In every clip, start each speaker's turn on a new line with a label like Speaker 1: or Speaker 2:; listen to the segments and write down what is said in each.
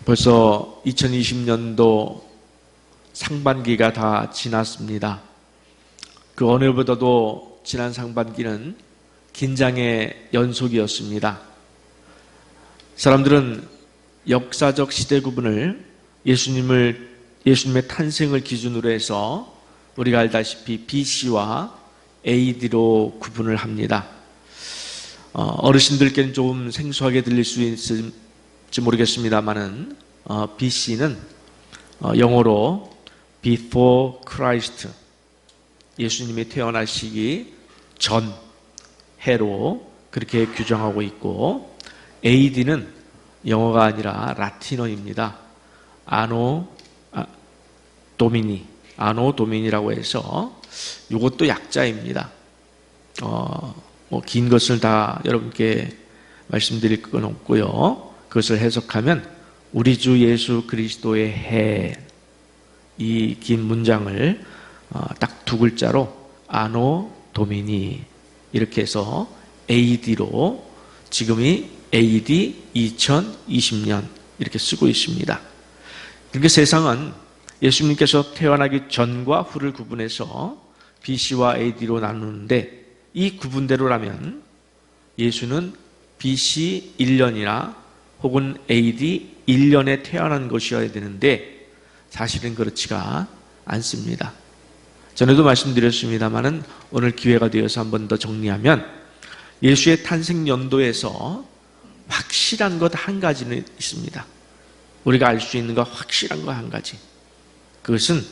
Speaker 1: 벌써 2020년도 상반기가 다 지났습니다. 그 어느 보다도 지난 상반기는 긴장의 연속이었습니다. 사람들은 역사적 시대 구분을 예수님의 탄생을 기준으로 해서 우리가 알다시피 BC와 AD로 구분을 합니다. 어르신들께는 좀 생소하게 들릴 수 있을지 모르겠습니다만은 BC는 영어로 Before Christ, 예수님이 태어나시기 전 해로 그렇게 규정하고 있고, AD는 영어가 아니라 라틴어입니다. 아노 도미니라고 해서 이것도 약자입니다. 긴 것을 다 여러분께 말씀드릴 건 없고요. 그것을 해석하면 우리 주 예수 그리스도의 해, 이 긴 문장을 딱 두 글자로 아노 도미니 이렇게 해서 AD로, 지금이 AD 2020년 이렇게 쓰고 있습니다. 그러니까 세상은 예수님께서 태어나기 전과 후를 구분해서 BC와 AD로 나누는데, 이 구분대로라면 예수는 BC 1년이나 혹은 AD 1년에 태어난 것이어야 되는데 사실은 그렇지가 않습니다. 전에도 말씀드렸습니다마는 오늘 기회가 되어서 한 번 더 정리하면, 예수의 탄생 연도에서 확실한 것 한 가지는 있습니다. 우리가 알 수 있는 것 확실한 것 한 가지. 그것은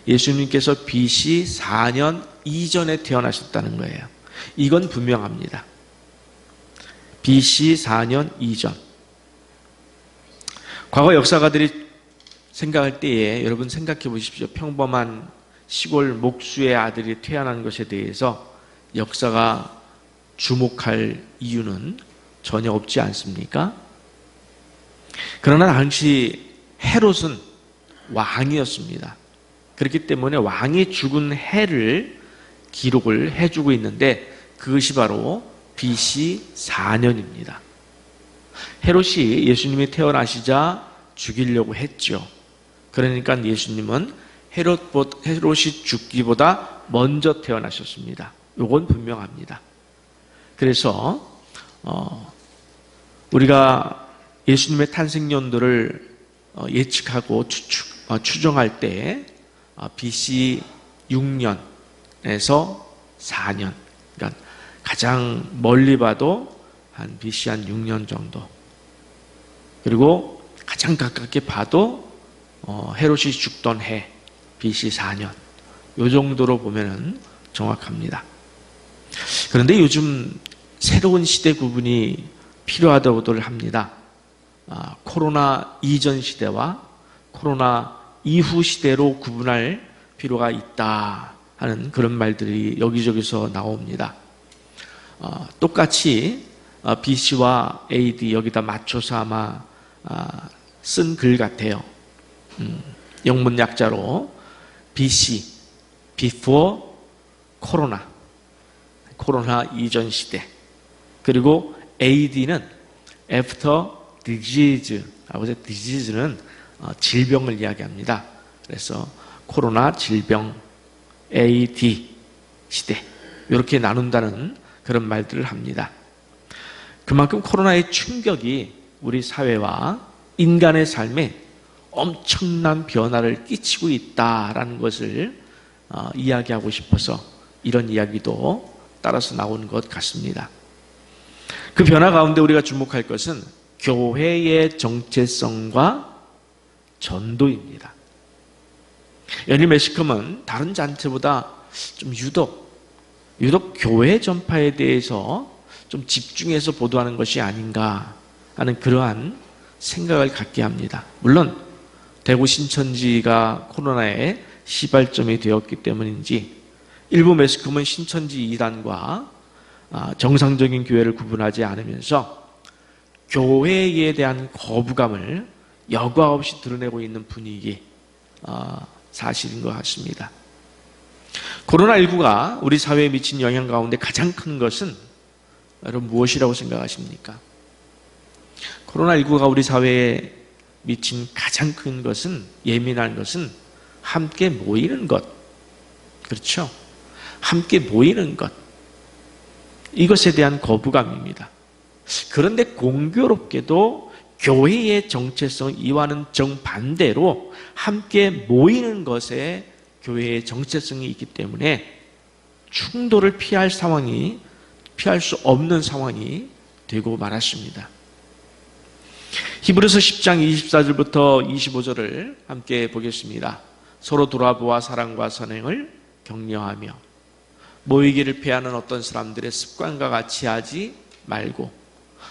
Speaker 1: 예수님께서 BC 4년 이전에 태어나셨다는 거예요. 이건 분명합니다. BC 4년 이전. 과거 역사가들이 생각할 때에 여러분 생각해 보십시오. 평범한 시골 목수의 아들이 태어난 것에 대해서 역사가 주목할 이유는 전혀 없지 않습니까? 그러나 당시 헤롯은 왕이었습니다. 그렇기 때문에 왕이 죽은 해를 기록을 해주고 있는데, 그것이 바로 BC 4년입니다. 헤롯이 예수님이 태어나시자 죽이려고 했죠. 그러니까 예수님은 헤롯이 죽기보다 먼저 태어나셨습니다. 이건 분명합니다. 그래서 우리가 예수님의 탄생 연도를 예측하고 추정할 때 BC 6년에서 4년, 그러니까 가장 멀리 봐도 한 BC 한 6년 정도, 그리고 가장 가깝게 봐도 헤롯이 죽던 해 BC 4년, 이 정도로 보면 정확합니다. 그런데 요즘 새로운 시대 구분이 필요하다고들 합니다. 코로나 이전 시대와 코로나 이후 시대로 구분할 필요가 있다 하는 그런 말들이 여기저기서 나옵니다. 똑같이 BC와 AD 여기다 맞춰서 아마 쓴 글 같아요. 영문 약자로 BC, Before 코로나 이전 시대, 그리고 AD는 After Disease라고 해서 disease는 질병을 이야기합니다. 그래서 코로나 질병, AD 시대, 이렇게 나눈다는 그런 말들을 합니다. 그만큼 코로나의 충격이 우리 사회와 인간의 삶에 엄청난 변화를 끼치고 있다라는 것을 이야기하고 싶어서 이런 이야기도 따라서 나오는 것 같습니다. 그 변화 가운데 우리가 주목할 것은 교회의 정체성과 전도입니다. 연일 매시컴은 다른 잔치보다 좀 유독 교회 전파에 대해서 좀 집중해서 보도하는 것이 아닌가 하는 그러한 생각을 갖게 합니다. 물론 대구 신천지가 코로나의 시발점이 되었기 때문인지 일부 매스컴은 신천지 이단과 정상적인 교회를 구분하지 않으면서 교회에 대한 거부감을 여과 없이 드러내고 있는 분위기, 사실인 것 같습니다. 코로나19가 우리 사회에 미친 영향 가운데 가장 큰 것은 여러분 무엇이라고 생각하십니까? 코로나19가 우리 사회에 미친 가장 큰 것은, 예민한 것은 함께 모이는 것. 그렇죠? 함께 모이는 것. 이것에 대한 거부감입니다. 그런데 공교롭게도 교회의 정체성 이와는 정반대로 함께 모이는 것에 교회의 정체성이 있기 때문에 충돌을 피할 수 없는 상황이 되고 말았습니다. 히브리서 10장 24절부터 25절을 함께 보겠습니다. 서로 돌아보아 사랑과 선행을 격려하며 모이기를 피하는 어떤 사람들의 습관과 같이 하지 말고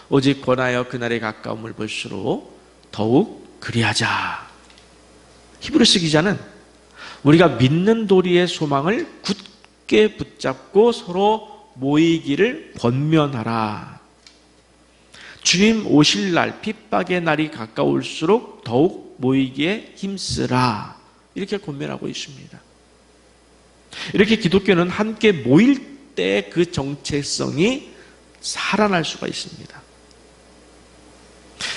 Speaker 1: 오직 권하여 그날의 가까움을 볼수록 더욱 그리하자. 히브리서 기자는 우리가 믿는 도리의 소망을 굳게 붙잡고 서로 모이기를 권면하라. 주님 오실 날, 핍박의 날이 가까울수록 더욱 모이기에 힘쓰라. 이렇게 권면하고 있습니다. 이렇게 기독교는 함께 모일 때 그 정체성이 살아날 수가 있습니다.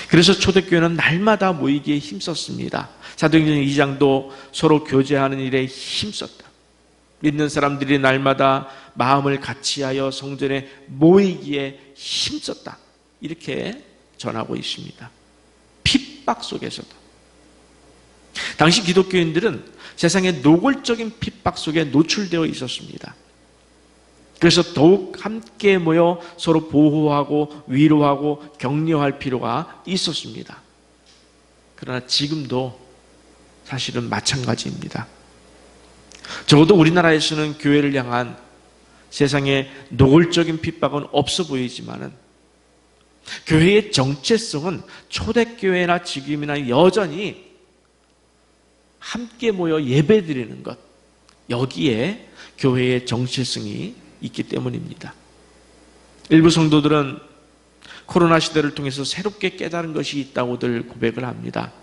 Speaker 1: 그래서 초대교회는 날마다 모이기에 힘썼습니다. 사도행전 2장도 서로 교제하는 일에 힘썼다. 믿는 사람들이 날마다 마음을 같이하여 성전에 모이기에 힘썼다. 이렇게 전하고 있습니다. 핍박 속에서도. 당시 기독교인들은 세상의 노골적인 핍박 속에 노출되어 있었습니다. 그래서 더욱 함께 모여 서로 보호하고 위로하고 격려할 필요가 있었습니다. 그러나 지금도 사실은 마찬가지입니다. 적어도 우리나라에서는 교회를 향한 세상의 노골적인 핍박은 없어 보이지만은 교회의 정체성은 초대교회나 지금이나 여전히 함께 모여 예배드리는 것, 여기에 교회의 정체성이 있기 때문입니다. 일부 성도들은 코로나 시대를 통해서 새롭게 깨달은 것이 있다고들 고백을 합니다.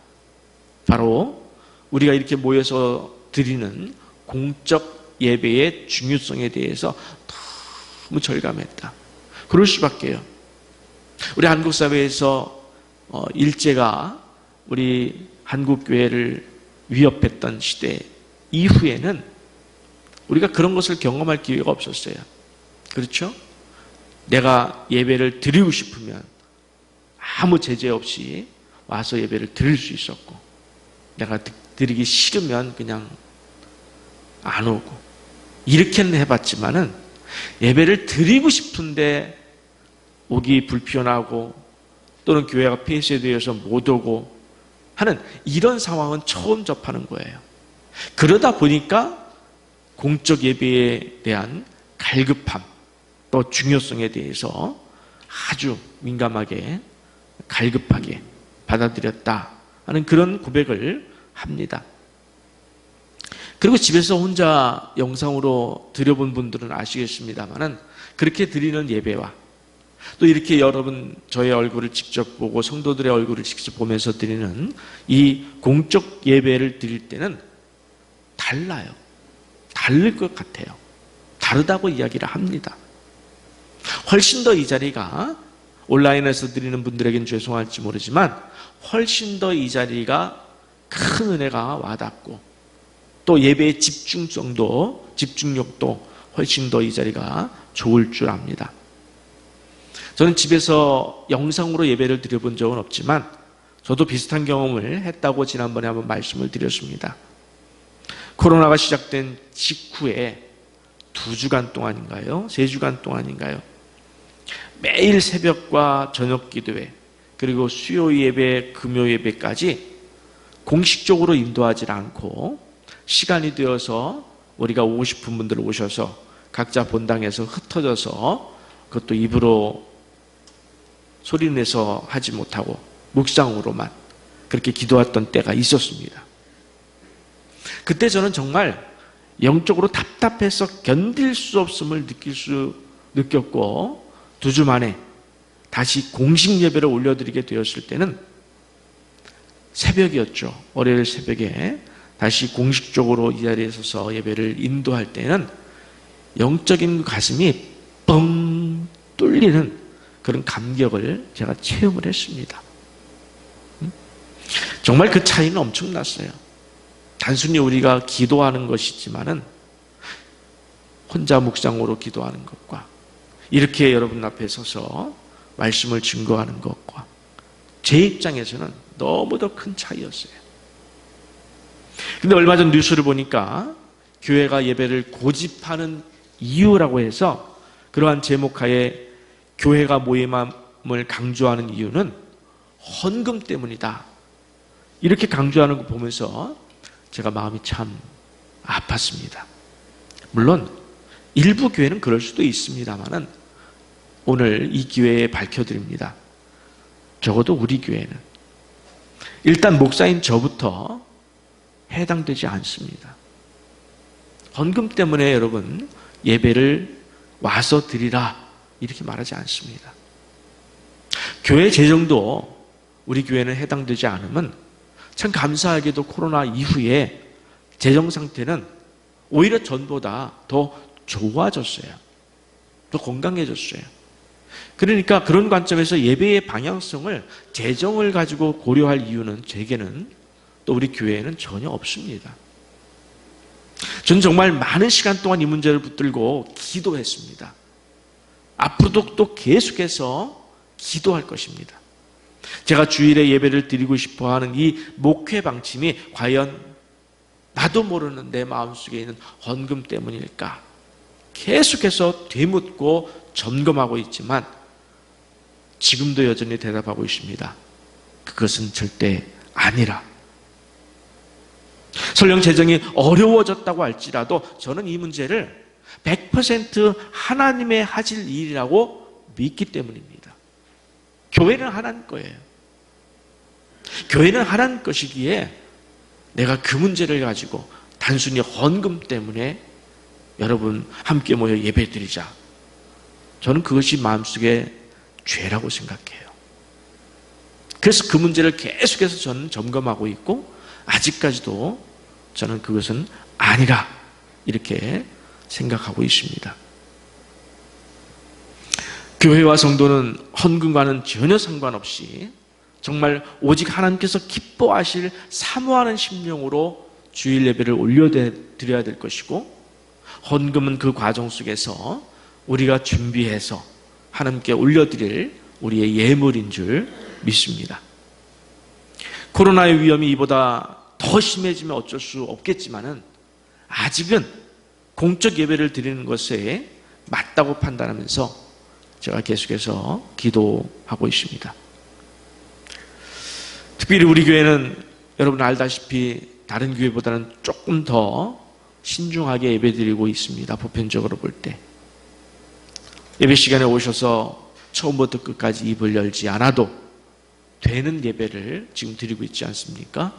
Speaker 1: 바로 우리가 이렇게 모여서 드리는 공적 예배의 중요성에 대해서 너무 절감했다. 그럴 수밖에요. 우리 한국 사회에서 일제가 우리 한국 교회를 위협했던 시대 이후에는 우리가 그런 것을 경험할 기회가 없었어요. 그렇죠? 내가 예배를 드리고 싶으면 아무 제재 없이 와서 예배를 드릴 수 있었고, 내가 드리기 싫으면 그냥 안 오고, 이렇게는 해봤지만은 예배를 드리고 싶은데 오기 불편하고 또는 교회가 폐쇄되어서 못 오고 하는 이런 상황은 처음 접하는 거예요. 그러다 보니까 공적 예배에 대한 갈급함, 또 중요성에 대해서 아주 민감하게 갈급하게 받아들였다 하는 그런 고백을 합니다. 그리고 집에서 혼자 영상으로 드려본 분들은 아시겠습니다만은 그렇게 드리는 예배와 또 이렇게 여러분 저의 얼굴을 직접 보고 성도들의 얼굴을 직접 보면서 드리는 이 공적 예배를 드릴 때는 달라요. 다를 것 같아요. 다르다고 이야기를 합니다. 훨씬 더 이 자리가 온라인에서 드리는 분들에겐 죄송할지 모르지만 훨씬 더 이 자리가 큰 은혜가 와닿고 또 예배의 집중력도 훨씬 더 이 자리가 좋을 줄 압니다. 저는 집에서 영상으로 예배를 드려본 적은 없지만 저도 비슷한 경험을 했다고 지난번에 한번 말씀을 드렸습니다. 코로나가 시작된 직후에 2주간 동안인가요? 3주간 동안인가요? 매일 새벽과 저녁 기도회 그리고 수요 예배, 금요 예배까지 공식적으로 인도하지 않고 시간이 되어서 우리가 오고 싶은 분들 오셔서 각자 본당에서 흩어져서 그것도 입으로 소리내서 하지 못하고 묵상으로만 그렇게 기도했던 때가 있었습니다. 그때 저는 정말 영적으로 답답해서 견딜 수 없음을 느꼈고 2주 만에 다시 공식 예배를 올려드리게 되었을 때는 새벽이었죠. 월요일 새벽에 다시 공식적으로 이 자리에 서서 예배를 인도할 때는 영적인 가슴이 뻥 뚫리는 그런 감격을 제가 체험을 했습니다. 정말 그 차이는 엄청났어요. 단순히 우리가 기도하는 것이지만은 혼자 묵상으로 기도하는 것과 이렇게 여러분 앞에 서서 말씀을 증거하는 것과 제 입장에서는 너무도 큰 차이였어요. 근데 얼마 전 뉴스를 보니까 교회가 예배를 고집하는 이유라고 해서 그러한 제목하에 교회가 모임을 강조하는 이유는 헌금 때문이다, 이렇게 강조하는 거 보면서 제가 마음이 참 아팠습니다. 물론 일부 교회는 그럴 수도 있습니다만은 오늘 이 기회에 밝혀드립니다. 적어도 우리 교회는 일단 목사인 저부터 해당되지 않습니다. 헌금 때문에 여러분 예배를 와서 드리라 이렇게 말하지 않습니다. 교회 재정도 우리 교회는 해당되지 않으면 참 감사하게도 코로나 이후에 재정 상태는 오히려 전보다 더 좋아졌어요. 더 건강해졌어요. 그러니까 그런 관점에서 예배의 방향성을 재정을 가지고 고려할 이유는 제게는 또 우리 교회에는 전혀 없습니다. 저는 정말 많은 시간 동안 이 문제를 붙들고 기도했습니다. 앞으로도 또 계속해서 기도할 것입니다. 제가 주일에 예배를 드리고 싶어하는 이 목회 방침이 과연 나도 모르는 내 마음속에 있는 헌금 때문일까? 계속해서 되묻고 점검하고 있지만 지금도 여전히 대답하고 있습니다. 그것은 절대 아니라. 설령 재정이 어려워졌다고 할지라도 저는 이 문제를 100% 하나님의 하실 일이라고 믿기 때문입니다. 교회는 하나님 거예요. 교회는 하나님 것이기에 내가 그 문제를 가지고 단순히 헌금 때문에 여러분 함께 모여 예배드리자, 저는 그것이 마음속에 죄라고 생각해요. 그래서 그 문제를 계속해서 저는 점검하고 있고 아직까지도 저는 그것은 아니라 이렇게 생각하고 있습니다. 교회와 성도는 헌금과는 전혀 상관없이 정말 오직 하나님께서 기뻐하실 사모하는 심령으로 주일 예배를 올려드려야 될 것이고, 헌금은 그 과정 속에서 우리가 준비해서 하나님께 올려드릴 우리의 예물인 줄 믿습니다. 코로나의 위험이 이보다 더 심해지면 어쩔 수 없겠지만은 아직은 공적 예배를 드리는 것에 맞다고 판단하면서 제가 계속해서 기도하고 있습니다. 특별히 우리 교회는 여러분 알다시피 다른 교회보다는 조금 더 신중하게 예배드리고 있습니다. 보편적으로 볼 때. 예배 시간에 오셔서 처음부터 끝까지 입을 열지 않아도 되는 예배를 지금 드리고 있지 않습니까?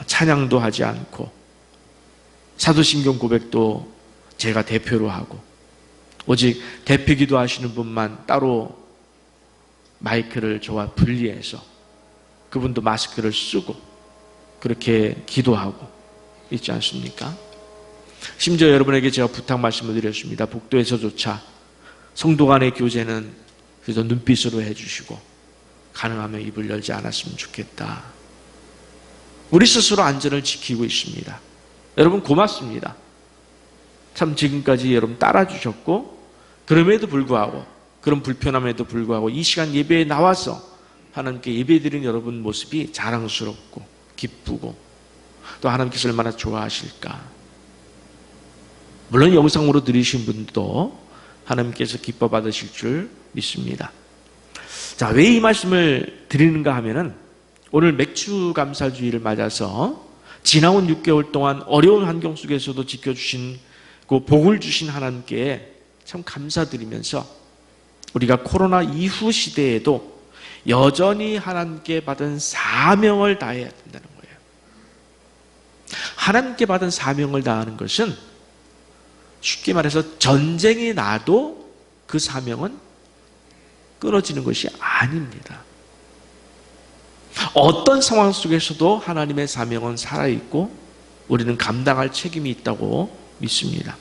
Speaker 1: 찬양도 하지 않고 사도신경 고백도 제가 대표로 하고 오직 대표기도 하시는 분만 따로 마이크를 저와 분리해서 그분도 마스크를 쓰고 그렇게 기도하고 있지 않습니까? 심지어 여러분에게 제가 부탁 말씀을 드렸습니다. 복도에서조차 성도 간의 교제는 그래서 눈빛으로 해주시고 가능하면 입을 열지 않았으면 좋겠다. 우리 스스로 안전을 지키고 있습니다. 여러분 고맙습니다. 참 지금까지 여러분 따라주셨고 그럼에도 불구하고 그런 불편함에도 불구하고 이 시간 예배에 나와서 하나님께 예배드린 여러분 모습이 자랑스럽고 기쁘고 또 하나님께서 얼마나 좋아하실까. 물론 영상으로 들으신 분도 하나님께서 기뻐 받으실 줄 믿습니다. 자, 왜 이 말씀을 드리는가 하면은 오늘 맥주감사주의를 맞아서 지나온 6개월 동안 어려운 환경 속에서도 지켜주신 그 복을 주신 하나님께 참 감사드리면서 우리가 코로나 이후 시대에도 여전히 하나님께 받은 사명을 다해야 된다는 거예요. 하나님께 받은 사명을 다하는 것은 쉽게 말해서 전쟁이 나도 그 사명은 끊어지는 것이 아닙니다. 어떤 상황 속에서도 하나님의 사명은 살아있고 우리는 감당할 책임이 있다고 믿습니다.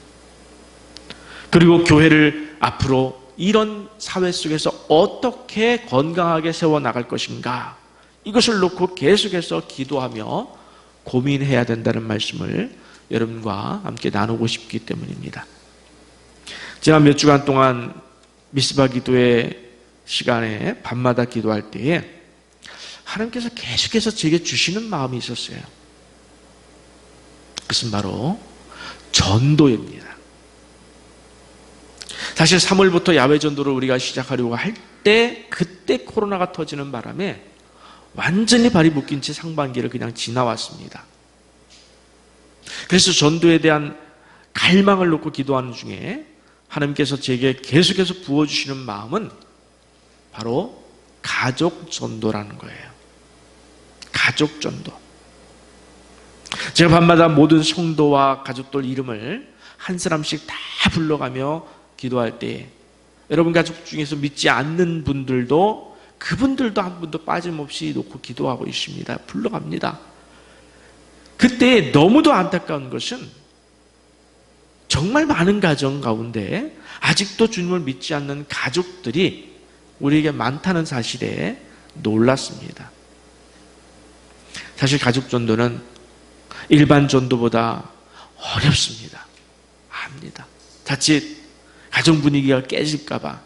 Speaker 1: 그리고 교회를 앞으로 이런 사회 속에서 어떻게 건강하게 세워나갈 것인가, 이것을 놓고 계속해서 기도하며 고민해야 된다는 말씀을 여러분과 함께 나누고 싶기 때문입니다. 지난 몇 주간 동안 미스바 기도의 시간에 밤마다 기도할 때에 하나님께서 계속해서 제게 주시는 마음이 있었어요. 그것은 바로 전도입니다. 사실 3월부터 야외 전도를 우리가 시작하려고 할 때 그때 코로나가 터지는 바람에 완전히 발이 묶인 채 상반기를 그냥 지나왔습니다. 그래서 전도에 대한 갈망을 놓고 기도하는 중에 하나님께서 제게 계속해서 부어주시는 마음은 바로 가족 전도라는 거예요. 가족 전도. 제가 밤마다 모든 성도와 가족들 이름을 한 사람씩 다 불러가며 기도할 때 여러분 가족 중에서 믿지 않는 분들도 그분들도 한 분도 빠짐없이 놓고 기도하고 있습니다. 불러갑니다. 그때 너무도 안타까운 것은 정말 많은 가정 가운데 아직도 주님을 믿지 않는 가족들이 우리에게 많다는 사실에 놀랐습니다. 사실 가족 전도는 일반 전도보다 어렵습니다. 압니다. 자칫 가정 분위기가 깨질까봐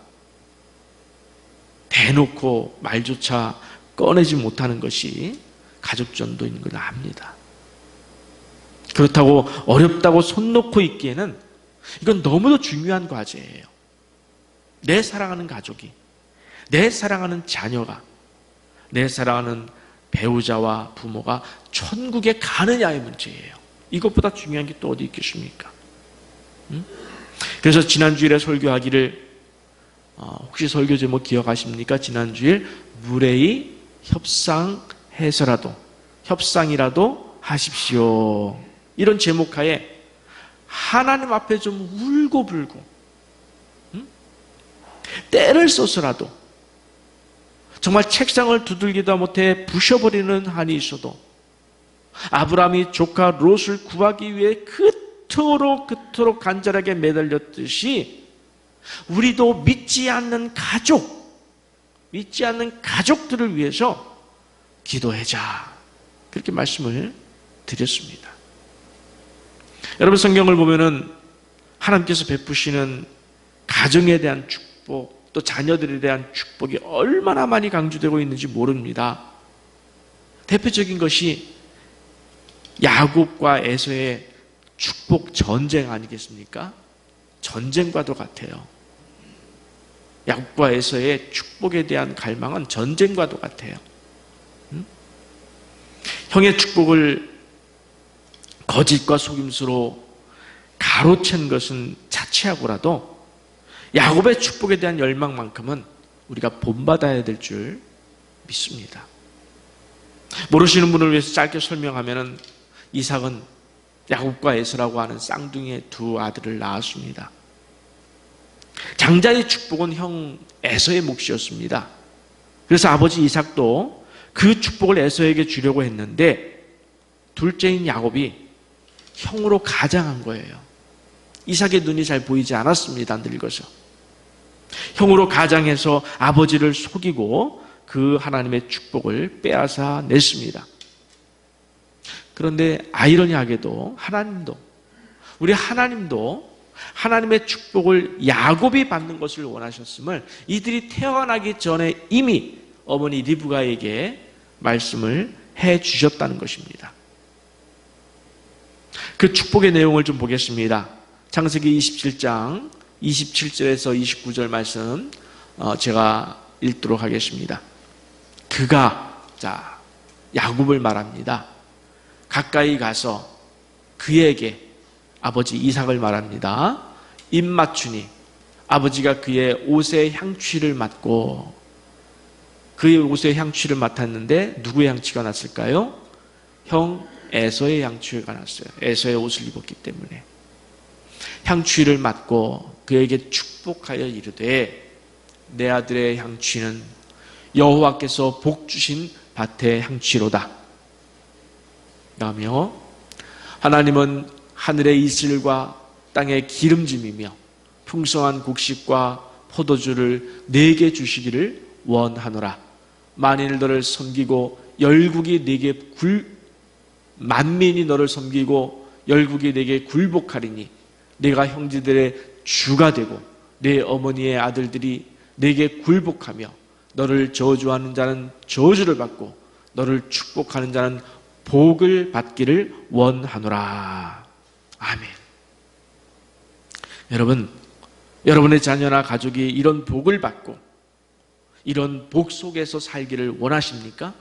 Speaker 1: 대놓고 말조차 꺼내지 못하는 것이 가족 전도인 걸 압니다. 그렇다고 어렵다고 손 놓고 있기에는 이건 너무도 중요한 과제예요. 내 사랑하는 가족이, 내 사랑하는 자녀가, 내 사랑하는 배우자와 부모가 천국에 가느냐의 문제예요. 이것보다 중요한 게 또 어디 있겠습니까? 그래서 지난주일에 설교하기를 혹시 설교 제목 기억하십니까? 지난주일 무례히 협상이라도 하십시오. 이런 제목하에 하나님 앞에 좀 울고불고 때를 써서라도 정말 책상을 두들기다 못해 부셔버리는 한이 있어도 아브라함이 조카 롯을 구하기 위해 그토록 간절하게 매달렸듯이 우리도 믿지 않는 가족들을 위해서 기도하자. 그렇게 말씀을 드렸습니다. 여러분 성경을 보면은 하나님께서 베푸시는 가정에 대한 축복, 또 자녀들에 대한 축복이 얼마나 많이 강조되고 있는지 모릅니다. 대표적인 것이 야곱과 에서의 축복 전쟁 아니겠습니까? 전쟁과도 같아요. 야곱과 에서의 축복에 대한 갈망은 전쟁과도 같아요. 형의 축복을 거짓과 속임수로 가로챈 것은 자체하고라도 야곱의 축복에 대한 열망만큼은 우리가 본받아야 될 줄 믿습니다. 모르시는 분을 위해서 짧게 설명하면 이삭은 야곱과 에서라고 하는 쌍둥이의 두 아들을 낳았습니다. 장자의 축복은 형 에서의 몫이었습니다. 그래서 아버지 이삭도 그 축복을 에서에게 주려고 했는데 둘째인 야곱이 형으로 가장한 거예요. 이삭의 눈이 잘 보이지 않았습니다. 늙어서. 형으로 가장해서 아버지를 속이고 그 하나님의 축복을 빼앗아 냈습니다. 그런데 아이러니하게도 우리 하나님도 하나님의 축복을 야곱이 받는 것을 원하셨음을 이들이 태어나기 전에 이미 어머니 리브가에게 말씀을 해 주셨다는 것입니다. 그 축복의 내용을 좀 보겠습니다. 창세기 27장 27절에서 29절 말씀 제가 읽도록 하겠습니다. 그가 야곱을 말합니다. 가까이 가서 그에게 아버지 이삭을 말합니다. 입맞추니 아버지가 그의 옷의 향취를 맡고 그의 옷의 향취를 맡았는데 누구의 향취가 났을까요? 형 에서의 향취가 났어요. 에서의 옷을 입었기 때문에 향취를 맡고 그에게 축복하여 이르되 내 아들의 향취는 여호와께서 복 주신 밭의 향취로다. 라며 하나님은 하늘의 이슬과 땅의 기름짐이며 풍성한 곡식과 포도주를 내게 주시기를 원하노라. 만일 너를 섬기고 열국이 네게 만민이 너를 섬기고 열국이 네게 굴복하리니 네가 형제들의 주가 되고 네 어머니의 아들들이 네게 굴복하며 너를 저주하는 자는 저주를 받고 너를 축복하는 자는 복을 받기를 원하노라. 아멘. 여러분, 여러분의 자녀나 가족이 이런 복을 받고 이런 복 속에서 살기를 원하십니까?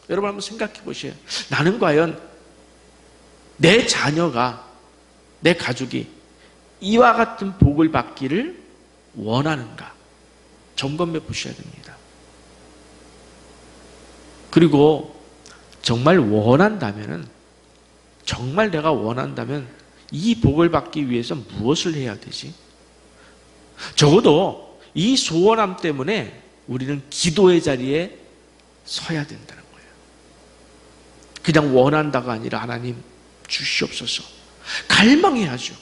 Speaker 1: 여러분 한번 생각해 보세요. 나는 과연 내 자녀가, 내 가족이 이와 같은 복을 받기를 원하는가? 점검해 보셔야 됩니다. 그리고 정말 원한다면은, 정말 내가 원한다면 이 복을 받기 위해서 무엇을 해야 되지? 적어도 이 소원함 때문에 우리는 기도의 자리에 서야 된다는 거예요. 그냥 원한다가 아니라 하나님 주시옵소서. 갈망해야죠.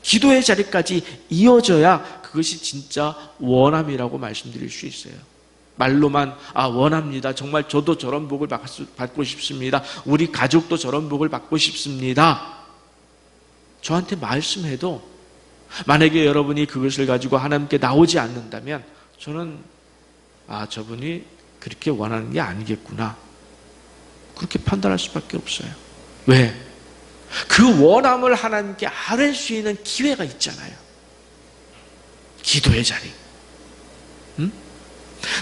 Speaker 1: 기도의 자리까지 이어져야 그것이 진짜 원함이라고 말씀드릴 수 있어요. 말로만 원합니다. 정말 저도 저런 복을 받고 싶습니다. 우리 가족도 저런 복을 받고 싶습니다. 저한테 말씀해도 만약에 여러분이 그것을 가지고 하나님께 나오지 않는다면 저는 저분이 그렇게 원하는 게 아니겠구나, 그렇게 판단할 수밖에 없어요. 왜? 그 원함을 하나님께 아뢰 수 있는 기회가 있잖아요. 기도의 자리.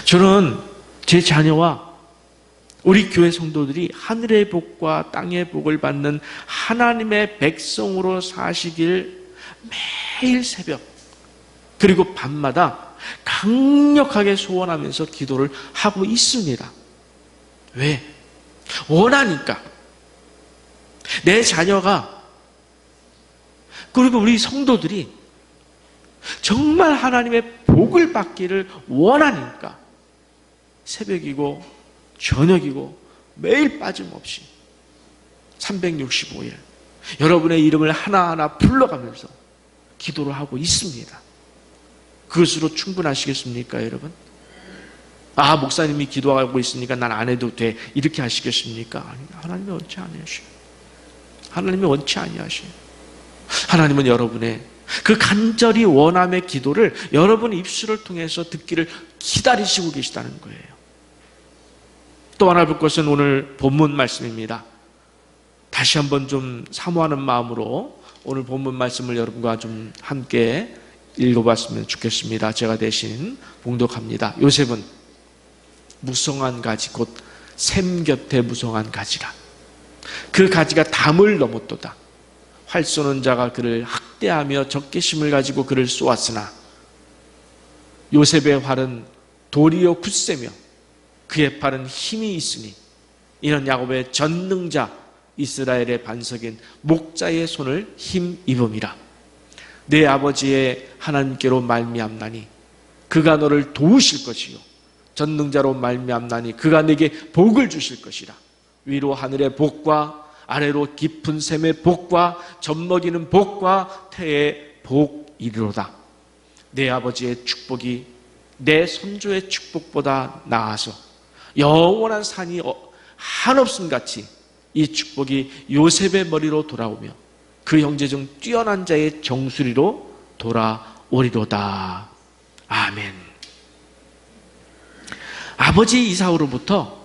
Speaker 1: 저는 제 자녀와 우리 교회 성도들이 하늘의 복과 땅의 복을 받는 하나님의 백성으로 사시길 매일 새벽 그리고 밤마다 강력하게 소원하면서 기도를 하고 있습니다. 왜? 원하니까. 내 자녀가, 그리고 우리 성도들이 정말 하나님의 복을 받기를 원하니까 새벽이고 저녁이고 매일 빠짐없이 365일 여러분의 이름을 하나하나 불러가면서 기도를 하고 있습니다. 그것으로 충분하시겠습니까, 여러분? 목사님이 기도하고 있으니까 난 안 해도 돼, 이렇게 하시겠습니까? 아니, 하나님이 원치 아니하셔요. 하나님이 원치 아니하셔요. 하나님은 여러분의 그 간절히 원함의 기도를 여러분 입술을 통해서 듣기를 기다리시고 계시다는 거예요. 또 하나 볼 것은 오늘 본문 말씀입니다. 다시 한번 좀 사모하는 마음으로 오늘 본문 말씀을 여러분과 좀 함께 읽어봤으면 좋겠습니다. 제가 대신 봉독합니다. 요셉은 무성한 가지, 곧 샘 곁에 무성한 가지라. 그 가지가 담을 넘었도다. 활 쏘는 자가 그를 학대하며 적개심을 가지고 그를 쏘았으나 요셉의 활은 도리어 굳세며 그의 팔은 힘이 있으니 이는 야곱의 전능자 이스라엘의 반석인 목자의 손을 힘입음이라. 내 아버지의 하나님께로 말미암나니 그가 너를 도우실 것이요 전능자로 말미암나니 그가 내게 복을 주실 것이라. 위로 하늘의 복과 아래로 깊은 샘의 복과 젖먹이는 복과 태의 복이리로다. 내 아버지의 축복이 내 손주의 축복보다 나아서 영원한 산이 한없음 같이 이 축복이 요셉의 머리로 돌아오며 그 형제 중 뛰어난 자의 정수리로 돌아오리로다. 아멘. 아버지 이사오로부터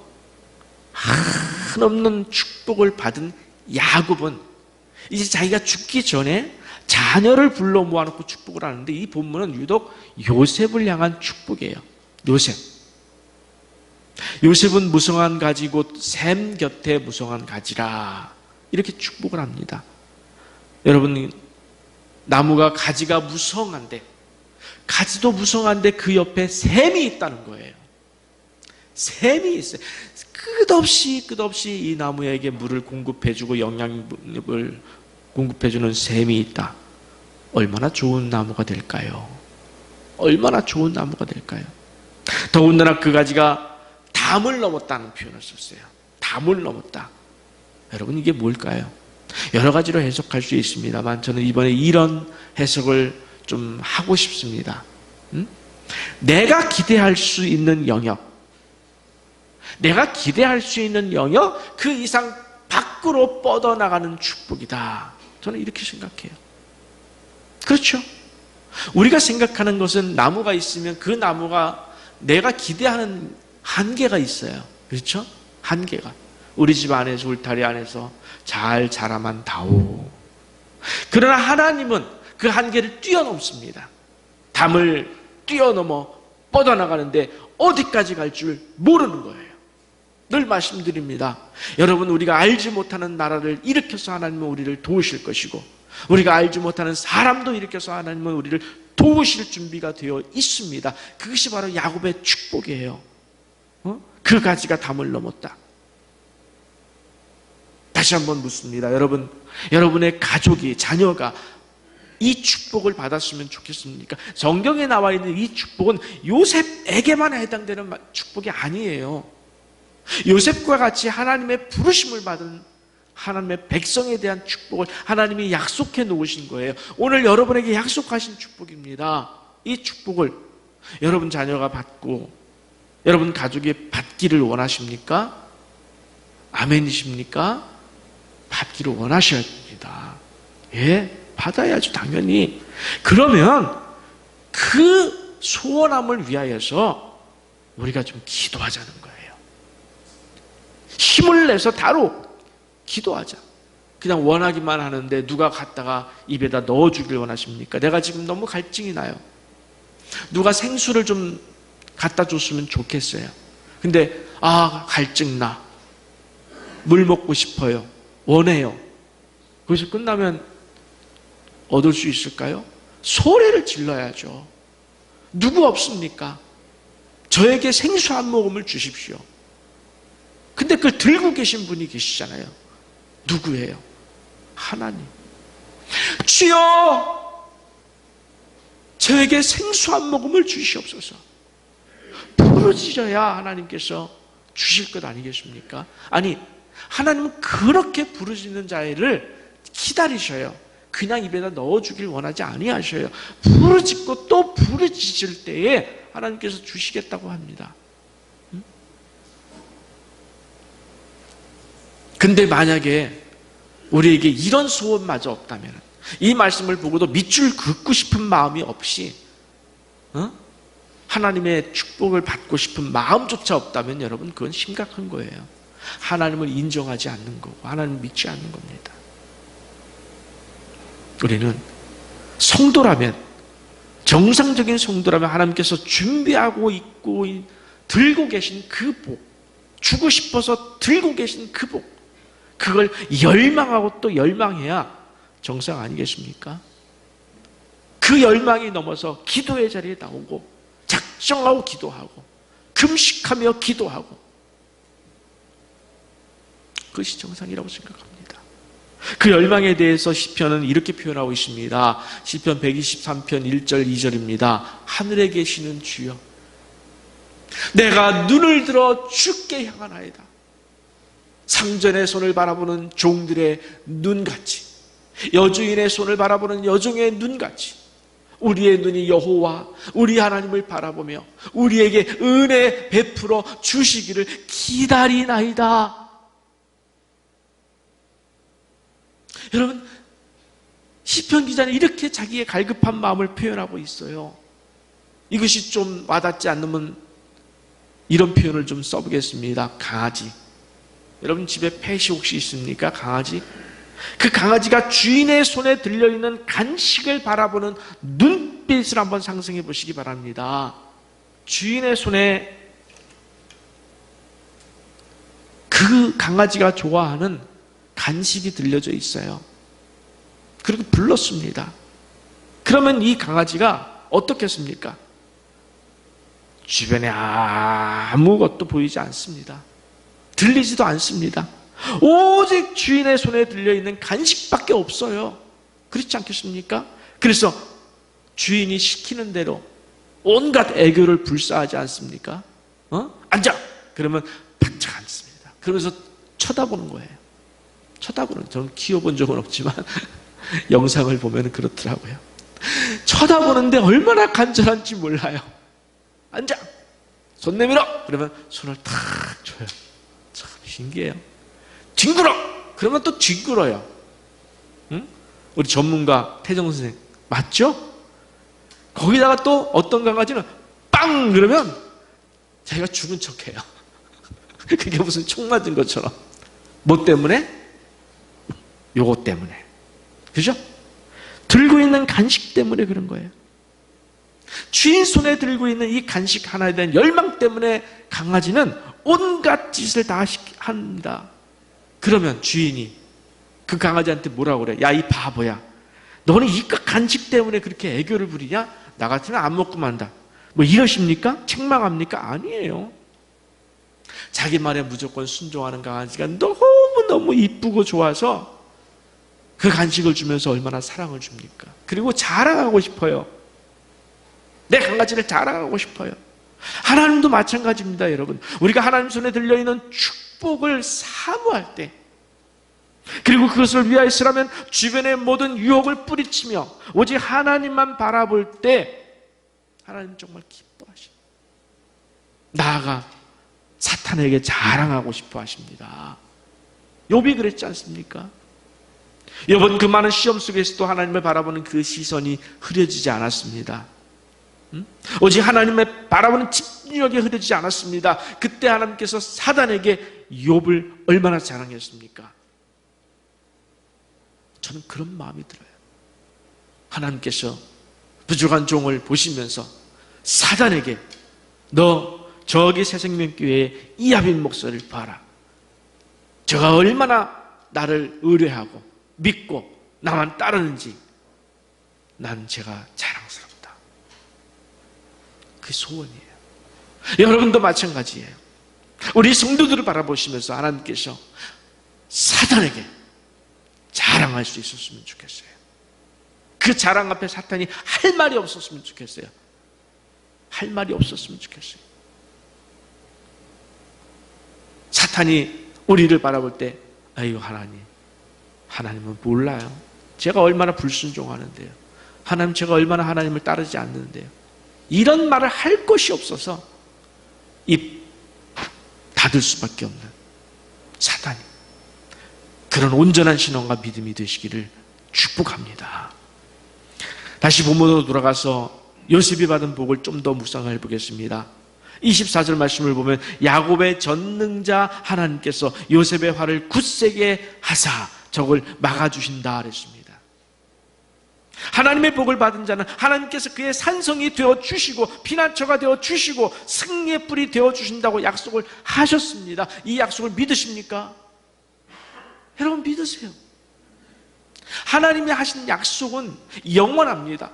Speaker 1: 한없는 축복을 받은 야곱은 이제 자기가 죽기 전에 자녀를 불러 모아놓고 축복을 하는데, 이 본문은 유독 요셉을 향한 축복이에요. 요셉은 무성한 가지 곧 샘 곁에 무성한 가지라, 이렇게 축복을 합니다. 여러분, 나무가 가지가 무성한데, 가지도 무성한데 그 옆에 샘이 있다는 거예요. 샘이 있어요. 끝없이 이 나무에게 물을 공급해주고 영양을 공급해주는 샘이 있다. 얼마나 좋은 나무가 될까요? 얼마나 좋은 나무가 될까요? 더군다나 그 가지가 담을 넘었다는 표현을 썼어요. 담을 넘었다. 여러분, 이게 뭘까요? 여러 가지로 해석할 수 있습니다만 저는 이번에 이런 해석을 좀 하고 싶습니다. 내가 기대할 수 있는 영역, 내가 기대할 수 있는 영역 그 이상 밖으로 뻗어나가는 축복이다. 저는 이렇게 생각해요. 그렇죠? 우리가 생각하는 것은 나무가 있으면 그 나무가 내가 기대하는 한계가 있어요. 그렇죠? 한계가. 우리 집 안에서, 울타리 안에서 잘 자라만 다오. 그러나 하나님은 그 한계를 뛰어넘습니다. 담을 뛰어넘어 뻗어나가는데 어디까지 갈 줄 모르는 거예요. 늘 말씀드립니다. 여러분, 우리가 알지 못하는 나라를 일으켜서 하나님은 우리를 도우실 것이고, 우리가 알지 못하는 사람도 일으켜서 하나님은 우리를 도우실 준비가 되어 있습니다. 그것이 바로 야곱의 축복이에요. 그 가지가 담을 넘었다. 다시 한번 묻습니다. 여러분, 여러분의 가족이, 자녀가 이 축복을 받았으면 좋겠습니까? 성경에 나와 있는 이 축복은 요셉에게만 해당되는 축복이 아니에요. 요셉과 같이 하나님의 부르심을 받은 하나님의 백성에 대한 축복을 하나님이 약속해 놓으신 거예요. 오늘 여러분에게 약속하신 축복입니다. 이 축복을 여러분 자녀가 받고 여러분 가족이 받기를 원하십니까? 아멘이십니까? 받기를 원하셔야 됩니다. 예, 받아야죠, 당연히. 그러면 그 소원함을 위하여서 우리가 좀 기도하자는 거예요. 힘을 내서 바로 기도하자. 그냥 원하기만 하는데 누가 갖다가 입에다 넣어주길 원하십니까? 내가 지금 너무 갈증이 나요. 누가 생수를 좀 갖다 줬으면 좋겠어요. 근데 갈증 나. 물 먹고 싶어요. 원해요. 거기서 끝나면 얻을 수 있을까요? 소리를 질러야죠. 누구 없습니까? 저에게 생수 한 모금을 주십시오. 근데 그걸 들고 계신 분이 계시잖아요. 누구예요? 하나님. 주여, 저에게 생수 한 모금을 주시옵소서. 부르짖어야 하나님께서 주실 것 아니겠습니까? 아니, 하나님은 그렇게 부르짖는 자를 기다리셔요. 그냥 입에다 넣어주길 원하지 아니하셔요. 부르짖고 또 부르짖을 때에 하나님께서 주시겠다고 합니다. 근데 만약에 우리에게 이런 소원마저 없다면, 이 말씀을 보고도 밑줄 긋고 싶은 마음이 없이 하나님의 축복을 받고 싶은 마음조차 없다면 여러분, 그건 심각한 거예요. 하나님을 인정하지 않는 거고 하나님을 믿지 않는 겁니다. 우리는 성도라면, 정상적인 성도라면 하나님께서 준비하고 있고 들고 계신 그 복, 주고 싶어서 들고 계신 그 복, 그걸 열망하고 또 열망해야 정상 아니겠습니까? 그 열망이 넘어서 기도의 자리에 나오고 작정하고 기도하고 금식하며 기도하고, 그것이 정상이라고 생각합니다. 그 열망에 대해서 시편은 이렇게 표현하고 있습니다. 시편 123편 1절 2절입니다. 하늘에 계시는 주여, 내가 눈을 들어 주께 향하나이다. 상전의 손을 바라보는 종들의 눈같이, 여주인의 손을 바라보는 여종의 눈같이 우리의 눈이 여호와 우리 하나님을 바라보며 우리에게 은혜 베풀어 주시기를 기다리나이다. 여러분, 시편 기자는 이렇게 자기의 갈급한 마음을 표현하고 있어요. 이것이 좀 와닿지 않으면 이런 표현을 좀 써보겠습니다. 강아지. 여러분 집에 펫이 혹시 있습니까? 강아지. 그 강아지가 주인의 손에 들려있는 간식을 바라보는 눈빛을 한번 상상해 보시기 바랍니다. 주인의 손에 그 강아지가 좋아하는 간식이 들려져 있어요. 그리고 불렀습니다. 그러면 이 강아지가 어떻겠습니까? 주변에 아무것도 보이지 않습니다. 들리지도 않습니다. 오직 주인의 손에 들려있는 간식밖에 없어요. 그렇지 않겠습니까? 그래서 주인이 시키는 대로 온갖 애교를 불사하지 않습니까? 앉아! 그러면 바짝 앉습니다. 그러면서 쳐다보는 거예요. 쳐다보는, 저는 키워본 적은 없지만 영상을 보면 그렇더라고요. 쳐다보는데 얼마나 간절한지 몰라요. 앉아! 손 내밀어! 그러면 손을 탁 줘요. 참 신기해요. 뒹굴어! 그러면 또 뒹굴어요. 응? 우리 전문가 태정 선생 맞죠? 거기다가 또 어떤 강아지는 빵! 그러면 자기가 죽은 척해요. 그게 무슨 총 맞은 것처럼. 뭐 때문에? 요거 때문에. 그죠? 들고 있는 간식 때문에 그런 거예요. 주인 손에 들고 있는 이 간식 하나에 대한 열망 때문에 강아지는 온갖 짓을 다 합니다. 그러면 주인이 그 강아지한테 뭐라고 그래? 야, 이 바보야. 너는 이깟 간식 때문에 그렇게 애교를 부리냐? 나 같으면 안 먹고 만다. 뭐 이러십니까? 책망합니까? 아니에요. 자기 말에 무조건 순종하는 강아지가 너무너무 이쁘고 좋아서 그 간식을 주면서 얼마나 사랑을 줍니까? 그리고 자랑하고 싶어요. 내 강아지를 자랑하고 싶어요. 하나님도 마찬가지입니다, 여러분. 우리가 하나님 손에 들려있는 축복을 사모할 때, 그리고 그것을 위하여 쓰라면 주변의 모든 유혹을 뿌리치며 오직 하나님만 바라볼 때 하나님 정말 기뻐하십니다. 나아가 사탄에게 자랑하고 싶어 하십니다. 욥이 그랬지 않습니까? 욥은 그 많은 시험 속에서도 하나님을 바라보는 그 시선이 흐려지지 않았습니다. 오직 하나님을 바라보는 집중력이 흐려지지 않았습니다. 그때 하나님께서 사단에게 욥을 얼마나 자랑했습니까? 저는 그런 마음이 들어요. 하나님께서 부족한 종을 보시면서 사단에게 너 저기 새생명교회의 이하빈 목사를 봐라. 저가 얼마나 나를 의뢰하고 믿고 나만 따르는지 난 제가 자랑스럽다. 그 소원이에요. 여러분도 마찬가지예요. 우리 성도들을 바라보시면서 하나님께서 사단에게 자랑할 수 있었으면 좋겠어요. 그 자랑 앞에 사탄이 할 말이 없었으면 좋겠어요. 할 말이 없었으면 좋겠어요. 사탄이 우리를 바라볼 때 아이고 하나님은 몰라요. 제가 얼마나 불순종하는데요. 하나님 제가 얼마나 하나님을 따르지 않는데요. 이런 말을 할 것이 없어서 입 닫을 수밖에 없는 사탄이. 그런 온전한 신앙과 믿음이 되시기를 축복합니다. 다시 본문으로 돌아가서 요셉이 받은 복을 좀 더 묵상해 보겠습니다. 24절 말씀을 보면 야곱의 전능자 하나님께서 요셉의 화를 굳세게 하사 적을 막아주신다 그랬습니다. 하나님의 복을 받은 자는 하나님께서 그의 산성이 되어주시고 피난처가 되어주시고 승리의 뿔이 되어주신다고 약속을 하셨습니다. 이 약속을 믿으십니까? 여러분 믿으세요. 하나님이 하신 약속은 영원합니다.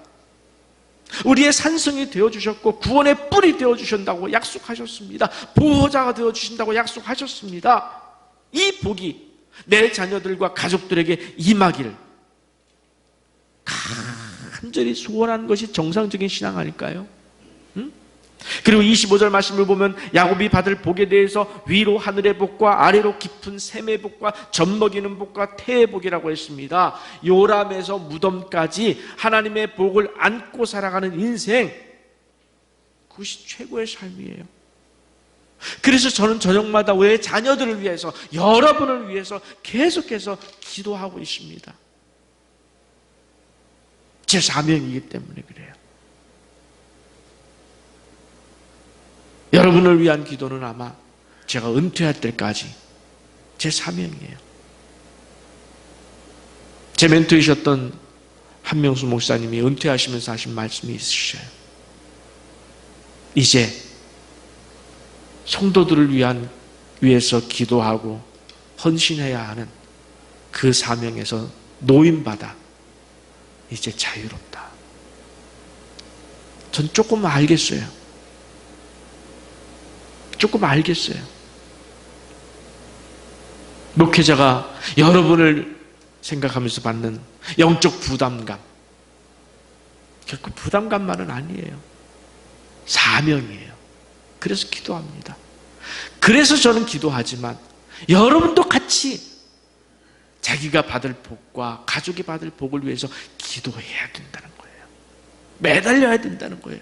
Speaker 1: 우리의 산성이 되어주셨고 구원의 뿔이 되어주신다고 약속하셨습니다. 보호자가 되어주신다고 약속하셨습니다. 이 복이 내 자녀들과 가족들에게 임하기를 간절히 소원하는 것이 정상적인 신앙 아닐까요? 그리고 25절 말씀을 보면 야곱이 받을 복에 대해서 위로 하늘의 복과 아래로 깊은 샘의 복과 젖먹이는 복과 태의 복이라고 했습니다. 요람에서 무덤까지 하나님의 복을 안고 살아가는 인생, 그것이 최고의 삶이에요. 그래서 저는 저녁마다 왜 자녀들을 위해서, 여러분을 위해서 계속해서 기도하고 있습니다. 제 사명이기 때문에 그래요. 여러분을 위한 기도는 아마 제가 은퇴할 때까지 제 사명이에요. 제 멘토이셨던 한명수 목사님이 은퇴하시면서 하신 말씀이 있으셔요. 이제 성도들을 위해서 기도하고 헌신해야 하는 그 사명에서 노임받아 이제 자유롭다. 전 조금 알겠어요. 조금 알겠어요. 목회자가 여러분을 생각하면서 받는 영적 부담감, 결코 부담감만은 아니에요. 사명이에요. 그래서 기도합니다. 그래서 저는 기도하지만 여러분도 같이 자기가 받을 복과 가족이 받을 복을 위해서 기도해야 된다는 거예요. 매달려야 된다는 거예요.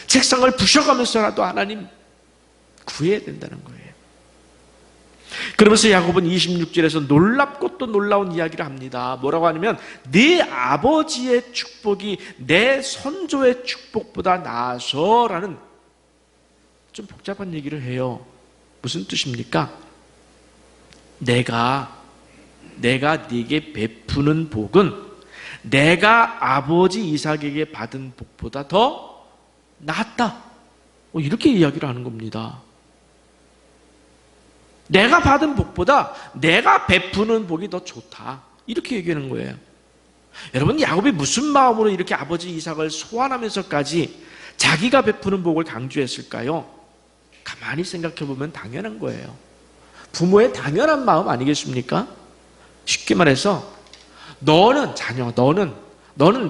Speaker 1: 책상을 부셔가면서라도 하나님 구해야 된다는 거예요. 그러면서 야곱은 26절에서 놀랍고 또 놀라운 이야기를 합니다. 뭐라고 하냐면 네 아버지의 축복이 내 선조의 축복보다 나아서라는 좀 복잡한 얘기를 해요. 무슨 뜻입니까? 내가 네게 베푸는 복은 내가 아버지 이삭에게 받은 복보다 더 낫다. 이렇게 이야기를 하는 겁니다. 내가 받은 복보다 내가 베푸는 복이 더 좋다. 이렇게 얘기하는 거예요. 여러분, 야곱이 무슨 마음으로 이렇게 아버지 이삭을 소환하면서까지 자기가 베푸는 복을 강조했을까요? 가만히 생각해 보면 당연한 거예요. 부모의 당연한 마음 아니겠습니까? 쉽게 말해서 너는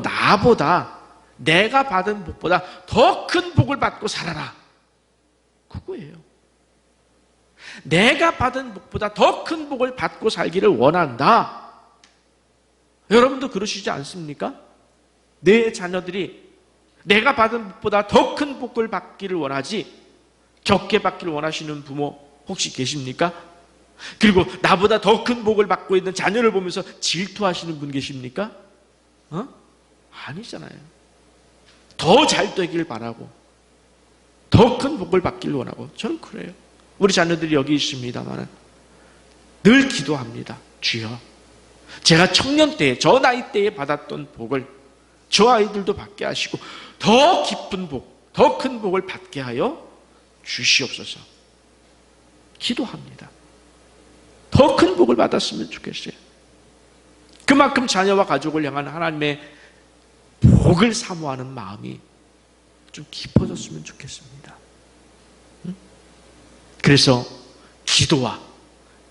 Speaker 1: 나보다 내가 받은 복보다 더 큰 복을 받고 살아라. 그거예요. 내가 받은 복보다 더 큰 복을 받고 살기를 원한다. 여러분도 그러시지 않습니까? 내 자녀들이 내가 받은 복보다 더 큰 복을 받기를 원하지 적게 받기를 원하시는 부모 혹시 계십니까? 그리고 나보다 더 큰 복을 받고 있는 자녀를 보면서 질투하시는 분 계십니까? 아니잖아요. 더 잘 되기를 바라고 더 큰 복을 받기를 원하고 저는 그래요. 우리 자녀들이 여기 있습니다만 늘 기도합니다. 주여, 제가 청년 때에 저 나이 때에 받았던 복을 저 아이들도 받게 하시고 더 깊은 복, 더 큰 복을 받게 하여 주시옵소서. 기도합니다. 더 큰 복을 받았으면 좋겠어요. 그만큼 자녀와 가족을 향한 하나님의 복을 사모하는 마음이 좀 깊어졌으면 좋겠습니다. 그래서 기도와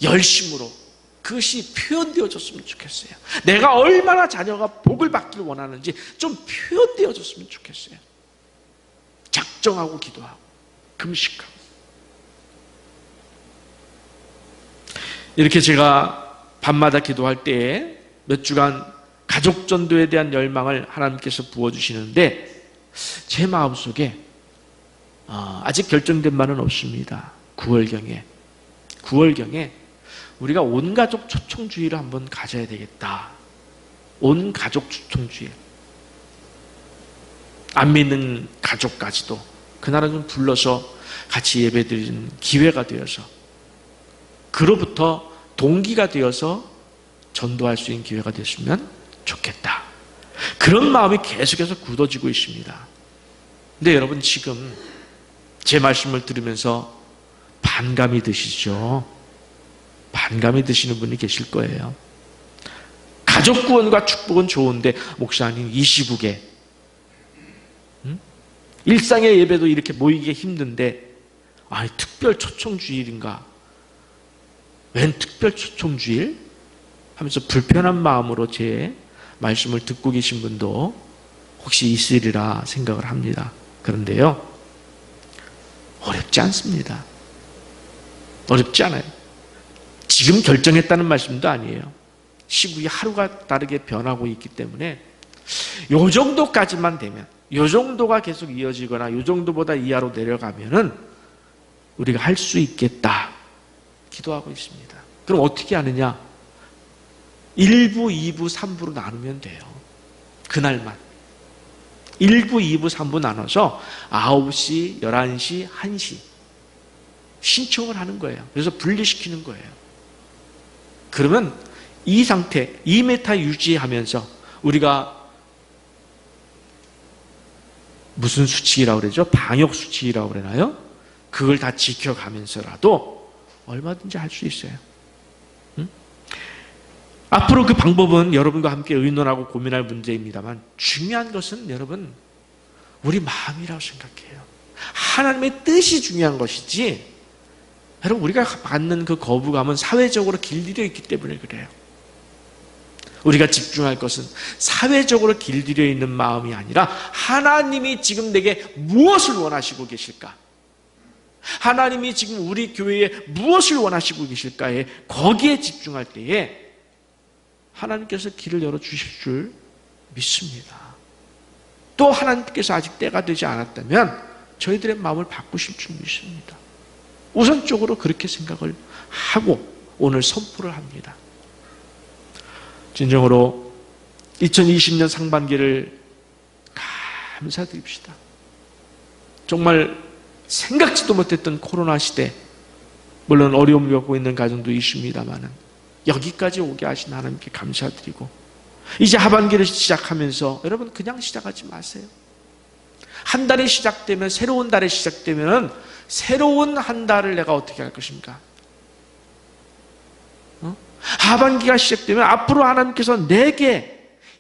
Speaker 1: 열심으로 그것이 표현되어졌으면 좋겠어요. 내가 얼마나 자녀가 복을 받기를 원하는지 좀 표현되어졌으면 좋겠어요. 작정하고 기도하고 금식하고. 이렇게 제가 밤마다 기도할 때에 몇 주간 가족 전도에 대한 열망을 하나님께서 부어주시는데 제 마음속에 아직 결정된 바는 없습니다. 9월경에 우리가 온 가족 초청주의를 한번 가져야 되겠다. 온 가족 초청주의. 안 믿는 가족까지도 그날은 좀 불러서 같이 예배드리는 기회가 되어서 그로부터 동기가 되어서 전도할 수 있는 기회가 됐으면 좋겠다. 그런 마음이 계속해서 굳어지고 있습니다. 근데 여러분, 지금 제 말씀을 들으면서 반감이 드시죠? 반감이 드시는 분이 계실 거예요. 가족 구원과 축복은 좋은데 목사님 이 시국에 일상의 예배도 이렇게 모이기 힘든데 특별 초청주일인가? 웬 특별 초청주일? 하면서 불편한 마음으로 제 말씀을 듣고 계신 분도 혹시 있으리라 생각을 합니다. 그런데요, 어렵지 않습니다. 어렵지 않아요. 지금 결정했다는 말씀도 아니에요. 시국이 하루가 다르게 변하고 있기 때문에 요 정도까지만 되면, 요 정도가 계속 이어지거나 요 정도보다 이하로 내려가면은 우리가 할 수 있겠다 기도하고 있습니다. 그럼 어떻게 하느냐? 1부, 2부, 3부로 나누면 돼요. 그날만 1부, 2부, 3부 나눠서 9시, 11시, 1시 신청을 하는 거예요. 그래서 분리시키는 거예요. 그러면 이 상태, 2m 유지하면서 우리가 무슨 수칙이라고 그러죠? 방역 수칙이라고 그러나요? 그걸 다 지켜가면서라도 얼마든지 할 수 있어요. 앞으로 그 방법은 여러분과 함께 의논하고 고민할 문제입니다만 중요한 것은 여러분 우리 마음이라고 생각해요. 하나님의 뜻이 중요한 것이지 여러분 우리가 받는 그 거부감은 사회적으로 길들여 있기 때문에 그래요. 우리가 집중할 것은 사회적으로 길들여 있는 마음이 아니라 하나님이 지금 내게 무엇을 원하시고 계실까? 하나님이 지금 우리 교회에 무엇을 원하시고 계실까에 거기에 집중할 때에 하나님께서 길을 열어주실 줄 믿습니다. 또 하나님께서 아직 때가 되지 않았다면 저희들의 마음을 바꾸실 줄 믿습니다. 우선적으로 그렇게 생각을 하고 오늘 선포를 합니다. 진정으로 2020년 상반기를 감사드립시다. 정말 생각지도 못했던 코로나 시대, 물론 어려움을 겪고 있는 가정도 있습니다만 여기까지 오게 하신 하나님께 감사드리고, 이제 하반기를 시작하면서 여러분 그냥 시작하지 마세요. 한 달이 시작되면, 새로운 달이 시작되면 새로운 한 달을 내가 어떻게 할 것입니까? 하반기가 시작되면 앞으로 하나님께서 내게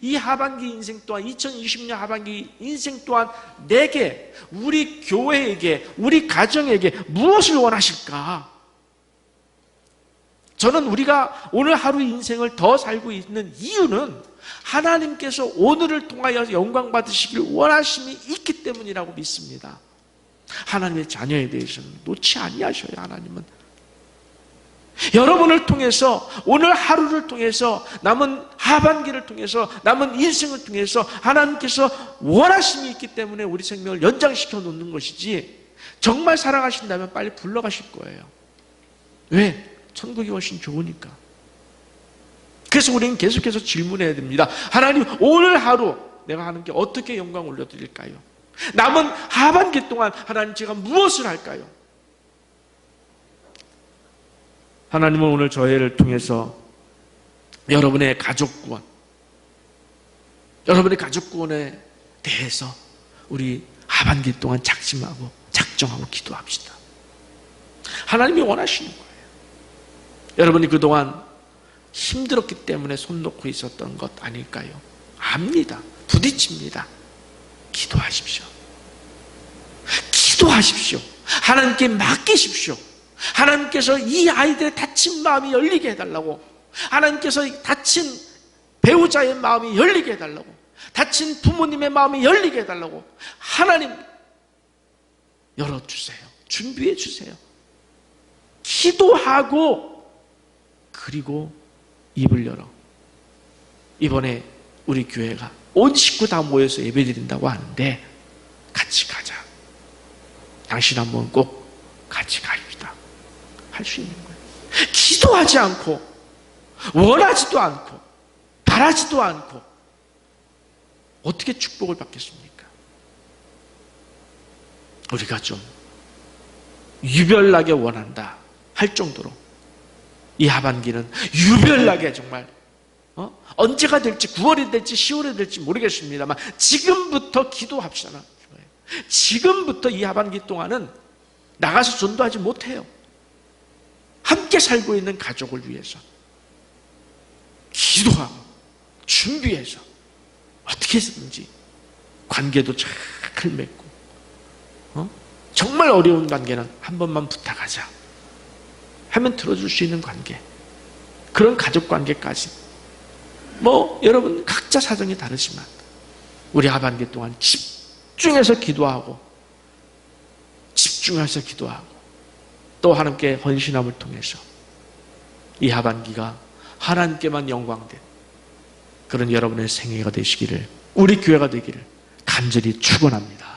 Speaker 1: 이 하반기 인생 또한, 2020년 하반기 인생 또한 내게, 우리 교회에게, 우리 가정에게 무엇을 원하실까? 저는 우리가 오늘 하루 인생을 더 살고 있는 이유는 하나님께서 오늘을 통하여 영광 받으시길 원하심이 있기 때문이라고 믿습니다. 하나님의 자녀에 대해서는 놓지 아니하셔요. 하나님은 여러분을 통해서, 오늘 하루를 통해서, 남은 하반기를 통해서, 남은 인생을 통해서 하나님께서 원하심이 있기 때문에 우리 생명을 연장시켜 놓는 것이지, 정말 사랑하신다면 빨리 불러가실 거예요. 왜? 천국이 훨씬 좋으니까. 그래서 우리는 계속해서 질문해야 됩니다. 하나님, 오늘 하루 내가 하나님께 어떻게 영광 올려드릴까요? 남은 하반기 동안 하나님 제가 무엇을 할까요? 하나님은 오늘 저희를 통해서 여러분의 가족 구원, 여러분의 가족 구원에 대해서 우리 하반기 동안 작심하고 작정하고 기도합시다. 하나님이 원하시는 거예요. 여러분이 그동안 힘들었기 때문에 손 놓고 있었던 것 아닐까요? 압니다. 부딪힙니다. 기도하십시오. 기도하십시오. 하나님께 맡기십시오. 하나님께서 이 아이들의 다친 마음이 열리게 해달라고, 하나님께서 다친 배우자의 마음이 열리게 해달라고, 다친 부모님의 마음이 열리게 해달라고 하나님 열어주세요. 준비해 주세요. 기도하고, 그리고 입을 열어. 이번에 우리 교회가 온 식구 다 모여서 예배드린다고 하는데 같이 가자. 당신 한번 꼭 같이 갑시다. 할 수 있는 거예요. 기도하지 않고, 원하지도 않고, 바라지도 않고 어떻게 축복을 받겠습니까? 우리가 좀 유별나게 원한다 할 정도로 이 하반기는 유별나게 정말 언제가 될지, 9월이 될지 10월이 될지 모르겠습니다만 지금부터 기도합시다. 지금부터 이 하반기 동안은 나가서 전도하지 못해요. 함께 살고 있는 가족을 위해서 기도하고 준비해서 어떻게 해서든지 관계도 잘 맺고, 정말 어려운 관계는 한 번만 부탁하자 하면 들어줄 수 있는 관계, 그런 가족 관계까지, 여러분 각자 사정이 다르지만 우리 하반기 동안 집중해서 기도하고 또 하나님께 헌신함을 통해서 이 하반기가 하나님께만 영광된 그런 여러분의 생애가 되시기를, 우리 교회가 되기를 간절히 축원합니다.